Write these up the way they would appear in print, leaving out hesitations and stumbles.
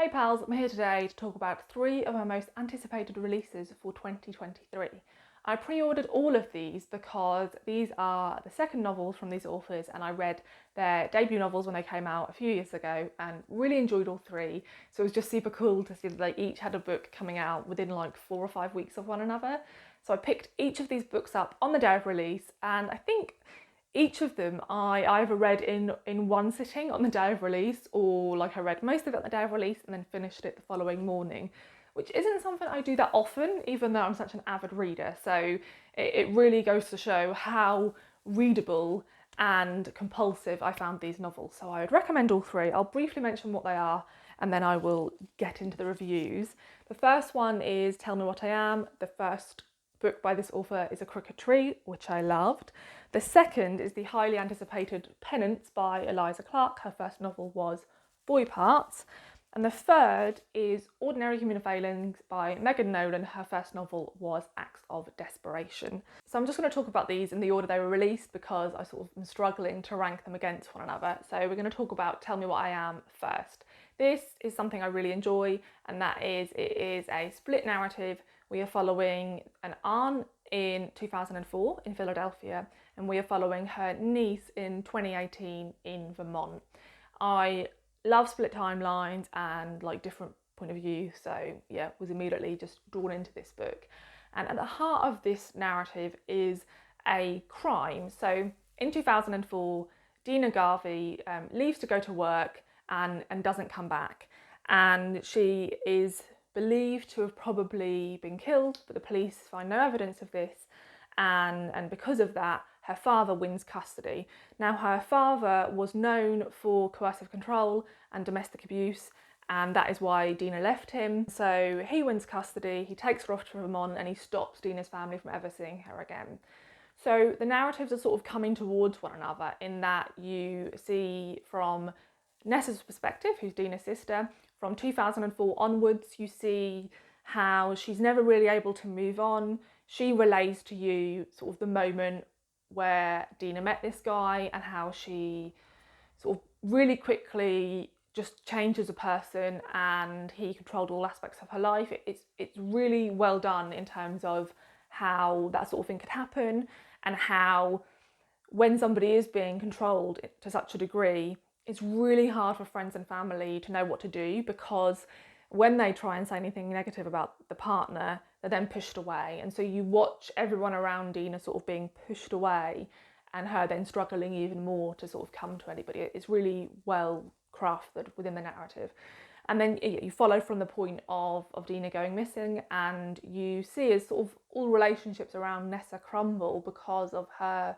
Hey pals, I'm here today to talk about 3 of my most anticipated releases for 2023. I pre-ordered all of these because these are the second novels from these authors, and I read their debut novels when they came out a few years ago and really enjoyed all 3. So it was just super cool to see that they each had a book coming out within like 4 or 5 weeks of one another. So I picked each of these books up on the day of release, and I think each of them I either read in one sitting on the day of release, or like I read most of it on the day of release and then finished it the following morning, which isn't something I do that often, even though I'm such an avid reader. So it really goes to show how readable and compulsive I found these novels. So I would recommend all 3. I'll briefly mention what they are and then I will get into the reviews. The first one is Tell Me What I Am. The first book by this author is A Crooked Tree, which I loved. The second is the highly anticipated Penance by Eliza Clark. Her first novel was Boy Parts. And the third is Ordinary Human Failings by Megan Nolan. Her first novel was Acts of Desperation. So I'm just going to talk about these in the order they were released because I sort of am struggling to rank them against one another. So we're going to talk about Tell Me What I Am first. This is something I really enjoy, and that is, it is a split narrative. We are following an aunt in 2004 in Philadelphia, and we are following her niece in 2018 in Vermont. I love split timelines and like different point of view, so yeah, was immediately just drawn into this book. And at the heart of this narrative is a crime. So in 2004, Dina Garvey leaves to go to work and doesn't come back, and she is believed to have probably been killed, but the police find no evidence of this, and because of that, her father wins custody. Now, her father was known for coercive control and domestic abuse, and that is why Dina left him. So he wins custody, he takes her off to Vermont, and he stops Dina's family from ever seeing her again. So the narratives are sort of coming towards one another in that you see from Nessa's perspective, who's Dina's sister, from 2004 onwards, you see how she's never really able to move on. She relays to you sort of the moment where Dina met this guy and how she sort of really quickly just changed as a person, and he controlled all aspects of her life. It's really well done in terms of how that sort of thing could happen, and how when somebody is being controlled to such a degree, it's really hard for friends and family to know what to do, because when they try and say anything negative about the partner, they're then pushed away. And so you watch everyone around Dina sort of being pushed away, and her then struggling even more to sort of come to anybody. It's really well crafted within the narrative. And then you follow from the point of Dina going missing, and you see as sort of all relationships around Nessa crumble because of her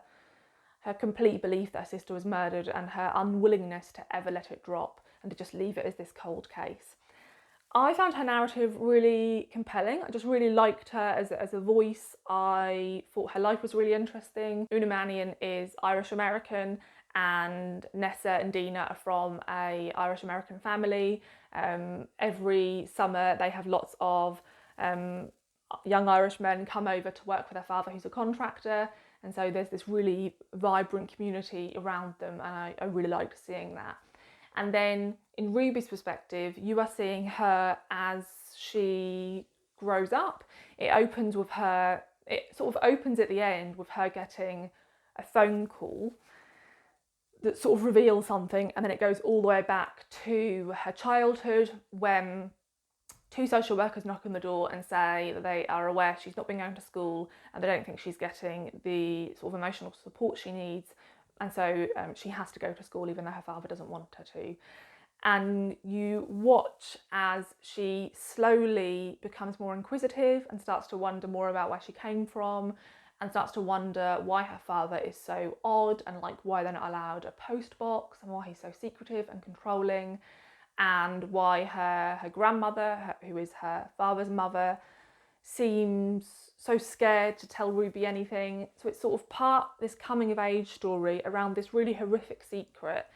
complete belief that her sister was murdered, and her unwillingness to ever let it drop and to just leave it as this cold case. I found her narrative really compelling. I just really liked her as a voice. I thought her life was really interesting. Una Mannion is Irish American, and Nessa and Dina are from a Irish American family. Every summer they have lots of young Irish men come over to work for their father, who's a contractor. And so there's this really vibrant community around them, and I really liked seeing that. And then in Ruby's perspective, you are seeing her as she grows up. It opens with her, it sort of opens at the end with her getting a phone call that sort of reveals something, and then it goes all the way back to her childhood when 2 social workers knock on the door and say that they are aware she's not been going to school and they don't think she's getting the sort of emotional support she needs, and so she has to go to school even though her father doesn't want her to. And you watch as she slowly becomes more inquisitive and starts to wonder more about where she came from, and starts to wonder why her father is so odd, and like why they're not allowed a post box, and why he's so secretive and controlling, and why her grandmother, who is her father's mother, seems so scared to tell Ruby anything. So it's sort of part this coming of age story around this really horrific secret,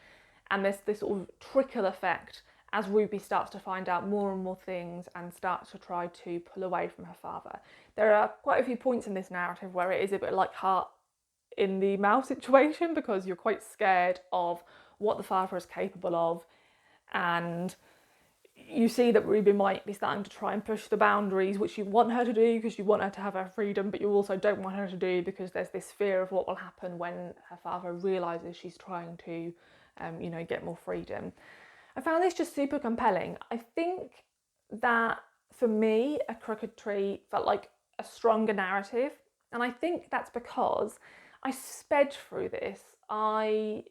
and this sort of trickle effect as Ruby starts to find out more and more things and starts to try to pull away from her father. There are quite a few points in this narrative where it is a bit like Heart in the Mouse situation, because you're quite scared of what the father is capable of, and you see that Ruby might be starting to try and push the boundaries, which you want her to do because you want her to have her freedom, but you also don't want her to do because there's this fear of what will happen when her father realises she's trying to, get more freedom. I found this just super compelling. I think that for me, A Crooked Tree felt like a stronger narrative, and I think that's because I sped through this. I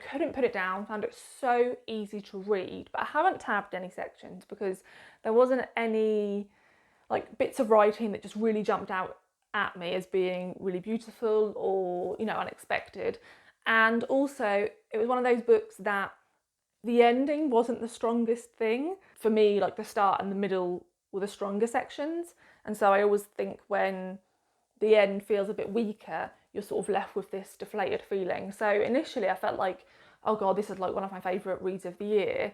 couldn't put it down, found it so easy to read, but I haven't tabbed any sections because there wasn't any like bits of writing that just really jumped out at me as being really beautiful or, unexpected. And also, it was one of those books that the ending wasn't the strongest thing. For me, like the start and the middle were the stronger sections. And so I always think when the end feels a bit weaker, you're sort of left with this deflated feeling. So initially I felt like, oh God, this is like one of my favourite reads of the year.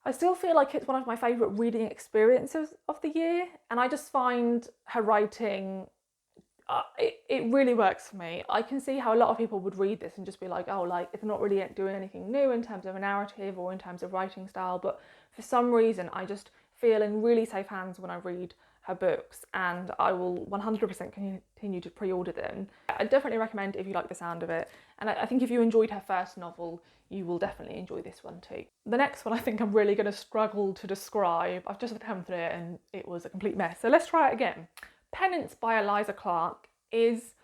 I still feel like it's one of my favourite reading experiences of the year. And I just find her writing, it really works for me. I can see how a lot of people would read this and just be like, oh, like it's not really doing anything new in terms of a narrative or in terms of writing style. But for some reason, I just feel in really safe hands when I read her books, and I will 100% continue to pre-order them. I definitely recommend if you like the sound of it, and I think if you enjoyed her first novel, you will definitely enjoy this one too. The next one I think I'm really going to struggle to describe. I've just attempted it and it was a complete mess, so let's try it again. Penance by Eliza Clark is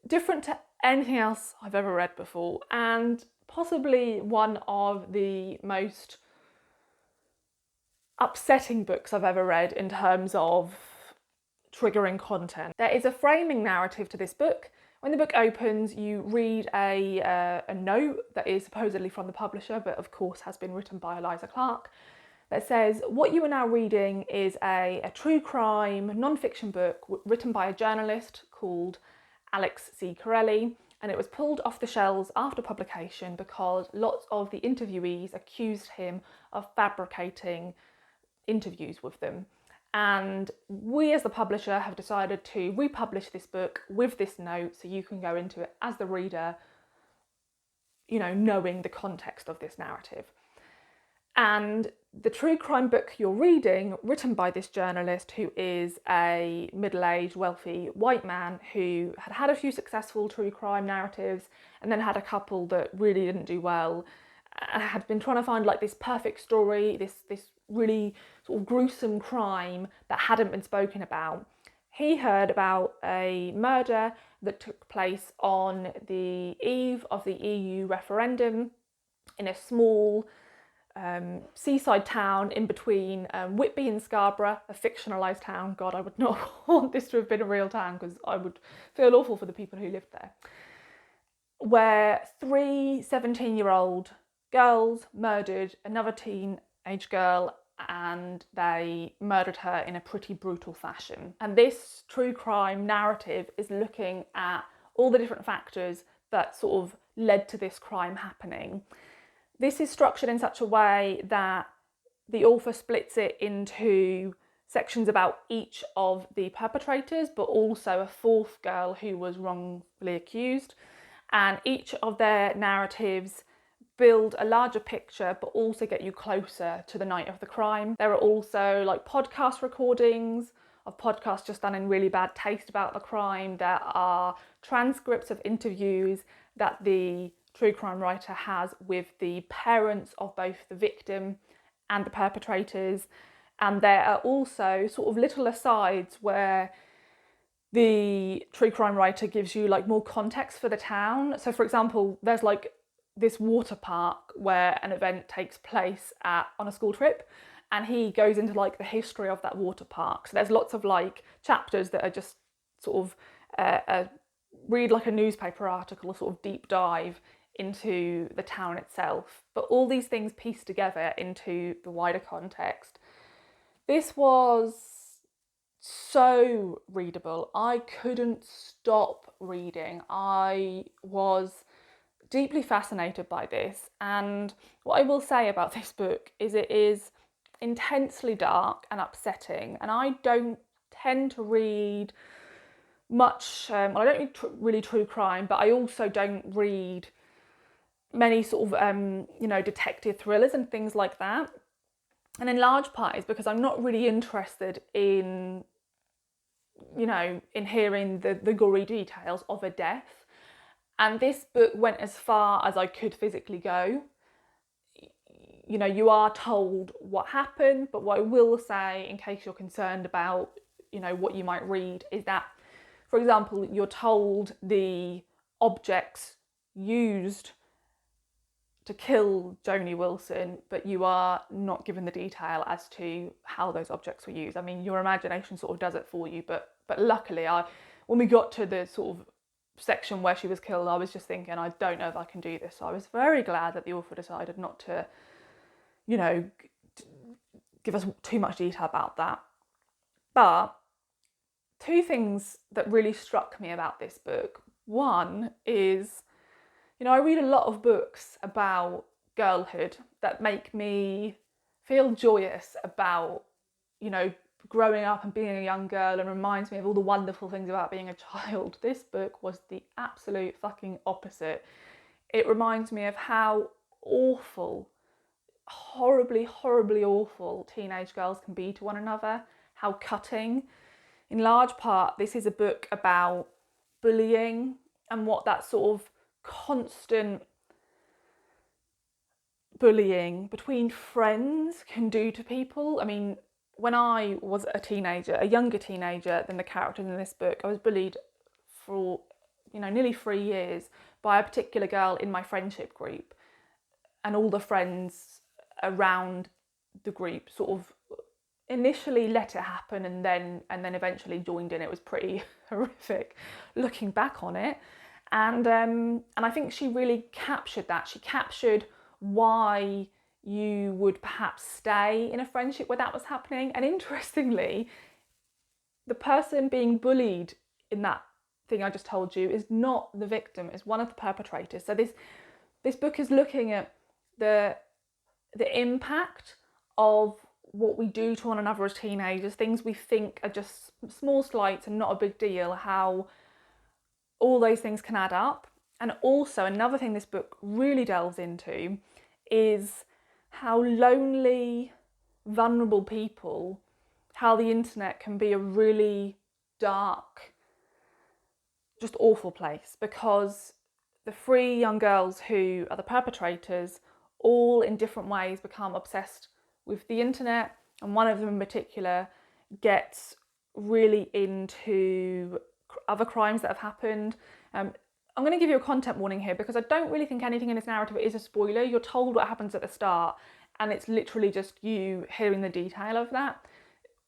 different to anything else I've ever read before, and possibly one of the most upsetting books I've ever read in terms of triggering content. There is a framing narrative to this book. When the book opens, you read a note that is supposedly from the publisher, but of course has been written by Eliza Clark, that says, what you are now reading is a true crime non-fiction book written by a journalist called Alex C. Corelli, and it was pulled off the shelves after publication because lots of the interviewees accused him of fabricating interviews with them. And we as the publisher have decided to republish this book with this note so you can go into it as the reader, knowing the context of this narrative. And the true crime book you're reading, written by this journalist who is a middle-aged, wealthy white man who had had a few successful true crime narratives and then had a couple that really didn't do well, had been trying to find like this perfect story, this really sort of gruesome crime that hadn't been spoken about. He heard about a murder that took place on the eve of the EU referendum in a small seaside town in between Whitby and Scarborough, a fictionalised town. God, I would not want this to have been a real town because I would feel awful for the people who lived there. Where 3 17-year-old girls murdered another teenage girl, and they murdered her in a pretty brutal fashion. And this true crime narrative is looking at all the different factors that sort of led to this crime happening. This is structured in such a way that the author splits it into sections about each of the perpetrators, but also a fourth girl who was wrongfully accused. And each of their narratives build a larger picture, but also get you closer to the night of the crime. There are also like podcast recordings of podcasts just done in really bad taste about the crime. There are transcripts of interviews that the true crime writer has with the parents of both the victim and the perpetrators. And there are also sort of little asides where the true crime writer gives you like more context for the town. So for example, there's like this water park where an event takes place on a school trip, and he goes into like the history of that water park. So there's lots of like chapters that are just sort of read like a newspaper article, a sort of deep dive into the town itself. But all these things pieced together into the wider context. This was so readable. I couldn't stop reading. I was deeply fascinated by this, and what I will say about this book is it is intensely dark and upsetting, and I don't tend to read much, I don't read really true crime, but I also don't read many sort of detective thrillers and things like that. And in large part is because I'm not really interested in, in hearing the gory details of a death. And this book went as far as I could physically go. You are told what happened, but what I will say, in case you're concerned about, what you might read, is that, for example, you're told the objects used to kill Joni Wilson, but you are not given the detail as to how those objects were used. I mean, your imagination sort of does it for you, but luckily, when we got to the sort of section where she was killed, I was just thinking, I don't know if I can do this. So I was very glad that the author decided not to, give us too much detail about that. But two things that really struck me about this book. One is, I read a lot of books about girlhood that make me feel joyous about, growing up and being a young girl, and reminds me of all the wonderful things about being a child. This book was the absolute fucking opposite. It reminds me of how awful, horribly, horribly awful teenage girls can be to one another, how cutting. In large part, this is a book about bullying and what that sort of constant bullying between friends can do to people. I mean, when I was a teenager, a younger teenager than the characters in this book, I was bullied for, nearly 3 years by a particular girl in my friendship group. And all the friends around the group sort of initially let it happen and then eventually joined in. It was pretty horrific looking back on it. And I think she really captured that. She captured why you would perhaps stay in a friendship where that was happening. And interestingly, the person being bullied in that thing I just told you is not the victim, is one of the perpetrators. So this book is looking at the impact of what we do to one another as teenagers, things we think are just small slights and not a big deal, how all those things can add up. And also another thing this book really delves into is how lonely, vulnerable people, how the internet can be a really dark, just awful place, because the 3 young girls who are the perpetrators all in different ways become obsessed with the internet, and one of them in particular gets really into other crimes that have happened. I'm going to give you a content warning here because I don't really think anything in this narrative is a spoiler. You're told what happens at the start and it's literally just you hearing the detail of that.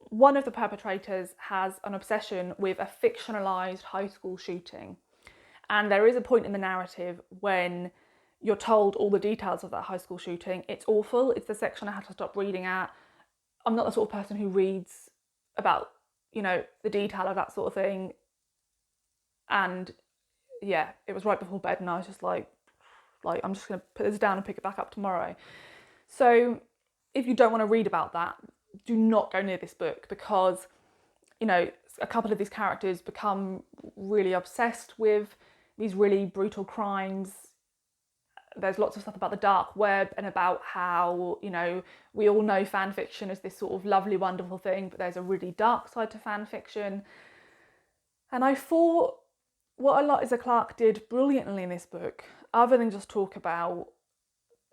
One of the perpetrators has an obsession with a fictionalised high school shooting. And there is a point in the narrative when you're told all the details of that high school shooting. It's awful. It's the section I had to stop reading at. I'm not the sort of person who reads about, the detail of that sort of thing. And yeah, it was right before bed and I was just like I'm just going to put this down and pick it back up tomorrow. So if you don't want to read about that, do not go near this book because, a couple of these characters become really obsessed with these really brutal crimes. There's lots of stuff about the dark web and about how, we all know fan fiction is this sort of lovely, wonderful thing, but there's a really dark side to fan fiction. And I thought what Eliza Clark did brilliantly in this book, other than just talk about,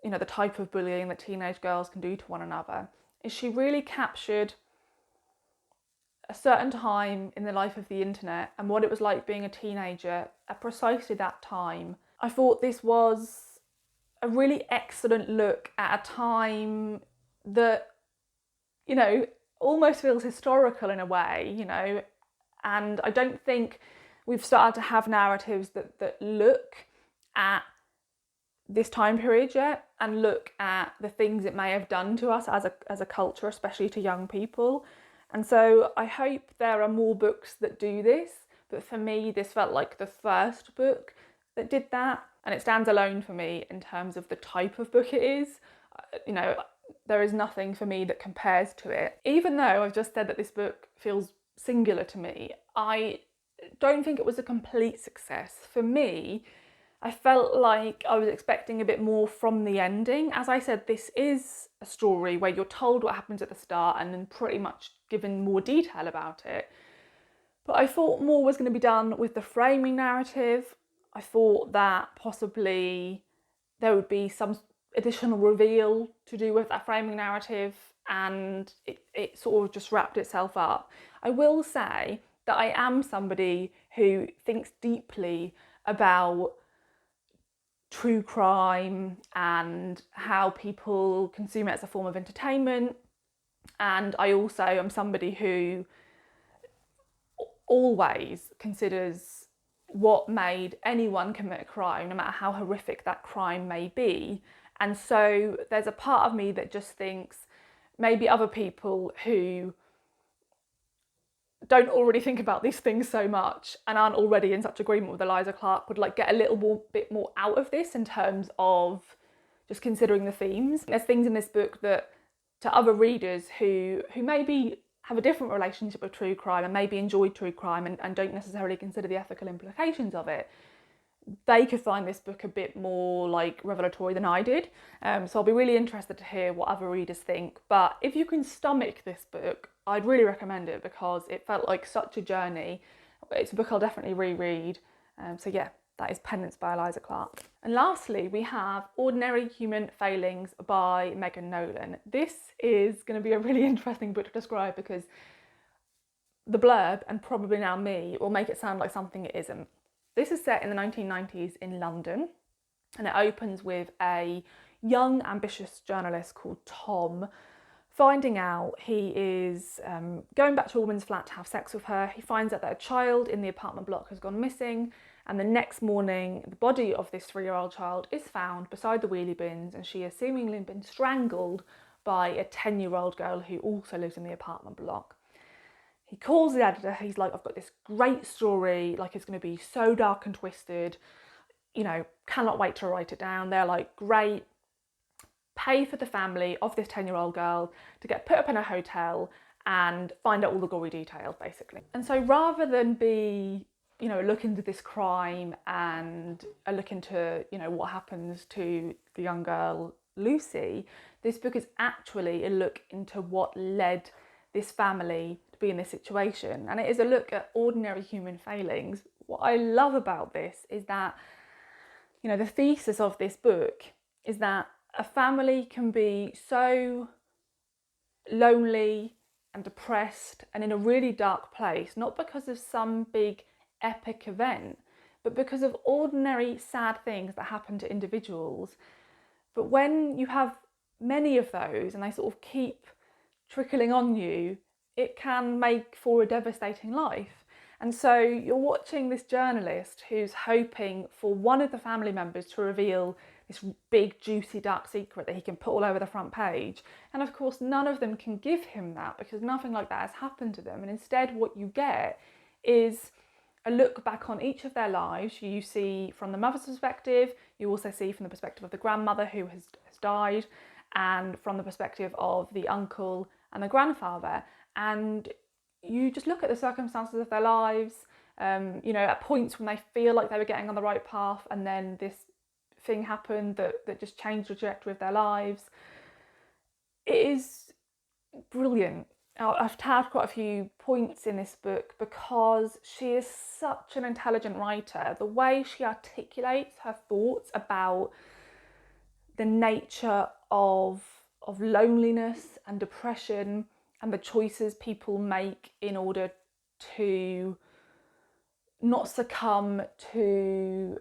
the type of bullying that teenage girls can do to one another, is she really captured a certain time in the life of the internet and what it was like being a teenager at precisely that time. I thought this was a really excellent look at a time that, almost feels historical in a way, and I don't think we've started to have narratives that look at this time period yet and look at the things it may have done to us as a culture, especially to young people. And so I hope there are more books that do this, but for me this felt like the first book that did that, and it stands alone for me in terms of the type of book it is. There is nothing for me that compares to it. Even though I've just said that this book feels singular to me, I don't think it was a complete success. For me, I felt like I was expecting a bit more from the ending. As I said, this is a story where you're told what happens at the start and then pretty much given more detail about it. But I thought more was going to be done with the framing narrative. I thought that possibly there would be some additional reveal to do with that framing narrative, and it sort of just wrapped itself up. I will say that I am somebody who thinks deeply about true crime and how people consume it as a form of entertainment. And I also am somebody who always considers what made anyone commit a crime, no matter how horrific that crime may be. And so there's a part of me that just thinks maybe other people who don't already think about these things so much and aren't already in such agreement with Eliza Clark would like get a bit more out of this in terms of just considering the themes. There's things in this book that to other readers who maybe have a different relationship with true crime and maybe enjoy true crime and don't necessarily consider the ethical implications of it, they could find this book a bit more like revelatory than I did. So I'll be really interested to hear what other readers think. But if you can stomach this book, I'd really recommend it because it felt like such a journey. It's a book I'll definitely reread. So yeah, that is Penance by Eliza Clark. And lastly, we have Ordinary Human Failings by Megan Nolan. This is going to be a really interesting book to describe because the blurb, and probably now me, will make it sound like something it isn't. This is set in the 1990s in London, and it opens with a young, ambitious journalist called Tom finding out he is going back to a woman's flat to have sex with her. He finds out that a child in the apartment block has gone missing, and the next morning the body of this 3-year-old child is found beside the wheelie bins, and she has seemingly been strangled by a 10-year-old girl who also lives in the apartment block. He calls the editor, he's like, I've got this great story, like it's going to be so dark and twisted, you know, cannot wait to write it down. They're like, great, pay for the family of this 10-year-old girl to get put up in a hotel and find out all the gory details, basically. And so rather than be, you know, look into this crime and a look into, you know, what happens to the young girl, Lucy, this book is actually a look into what led this family to be in this situation. And it is a look at ordinary human failings. What I love about this is that, you know, the thesis of this book is that a family can be so lonely and depressed and in a really dark place, not because of some big epic event, but because of ordinary sad things that happen to individuals. But when you have many of those and they sort of keep trickling on you, it can make for a devastating life. And so you're watching this journalist who's hoping for one of the family members to reveal this big, juicy, dark secret that he can put all over the front page. And of course, none of them can give him that because nothing like that has happened to them. And instead, what you get is a look back on each of their lives. You see from the mother's perspective, you also see from the perspective of the grandmother who has died, and from the perspective of the uncle and the grandfather. And you just look at the circumstances of their lives, you know, at points when they feel like they were getting on the right path and then this thing happened that just changed the trajectory of their lives. It is brilliant. I've tagged quite a few points in this book because she is such an intelligent writer. The way she articulates her thoughts about the nature of loneliness and depression and the choices people make in order to not succumb to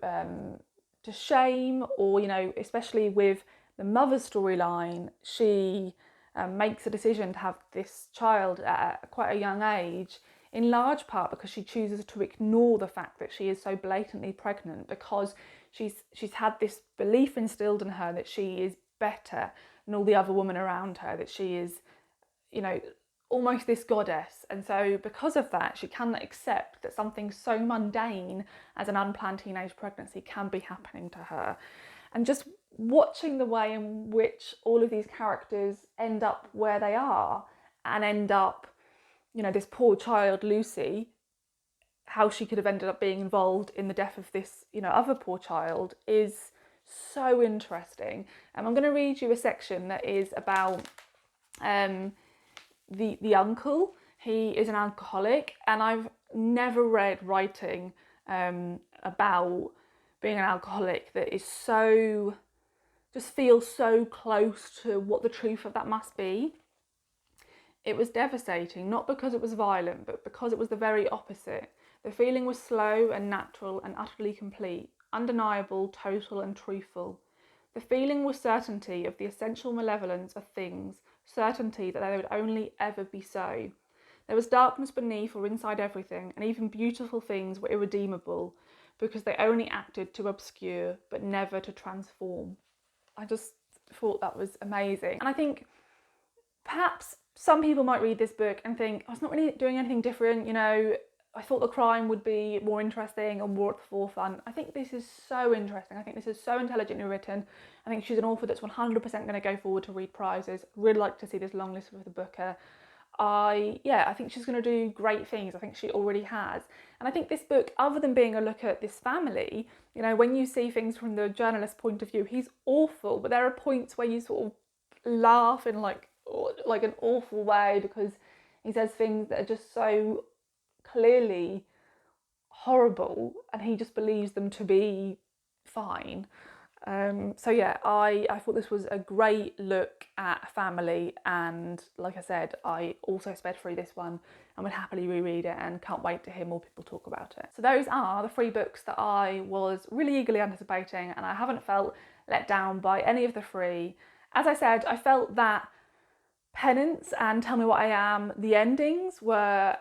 shame, or, you know, especially with the mother's storyline, she makes a decision to have this child at quite a young age, in large part because she chooses to ignore the fact that she is so blatantly pregnant, because she's had this belief instilled in her that she is better than all the other women around her, that she is, you know, almost this goddess. And so because of that, she cannot accept that something so mundane as an unplanned teenage pregnancy can be happening to her. And just watching the way in which all of these characters end up where they are and end up, you know, this poor child, Lucy, how she could have ended up being involved in the death of this, other poor child is so interesting. I'm going to read you a section that is about the uncle. He is an alcoholic, and I've never read writing about being an alcoholic that is so, just feels so close to what the truth of that must be. It was devastating, not because it was violent, but because it was the very opposite. The feeling was slow and natural and utterly complete, undeniable, total and truthful. The feeling was certainty of the essential malevolence of things, certainty that they would only ever be so. There was darkness beneath or inside everything, and even beautiful things were irredeemable, because they only acted to obscure, but never to transform. I just thought that was amazing. And I think perhaps some people might read this book and think, oh, it's not really doing anything different, I thought the crime would be more interesting or more at the forefront. I think this is so interesting. I think this is so intelligently written. I think she's an author that's 100% going to go forward to read prizes. Really like to see this long list with the Booker. I think she's going to do great things. I think she already has. And I think this book, other than being a look at this family, when you see things from the journalist's point of view, he's awful, but there are points where you sort of laugh in like an awful way, because he says things that are just so clearly horrible and he just believes them to be fine. I thought this was a great look at family, and like I said, I also sped through this one and would happily reread it and can't wait to hear more people talk about it. So those are the 3 books that I was really eagerly anticipating, and I haven't felt let down by any of the 3. As I said, I felt that Penance and Tell Me What I Am, the endings were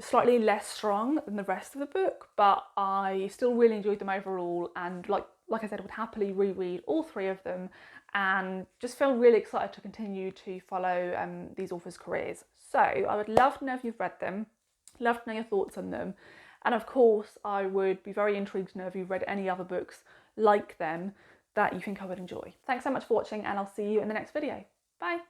slightly less strong than the rest of the book, but I still really enjoyed them overall, and like I said, would happily reread all 3 of them, and just feel really excited to continue to follow these authors' careers. So I would love to know if you've read them, love to know your thoughts on them, and of course I would be very intrigued to know if you've read any other books like them that you think I would enjoy. Thanks so much for watching, and I'll see you in the next video. Bye!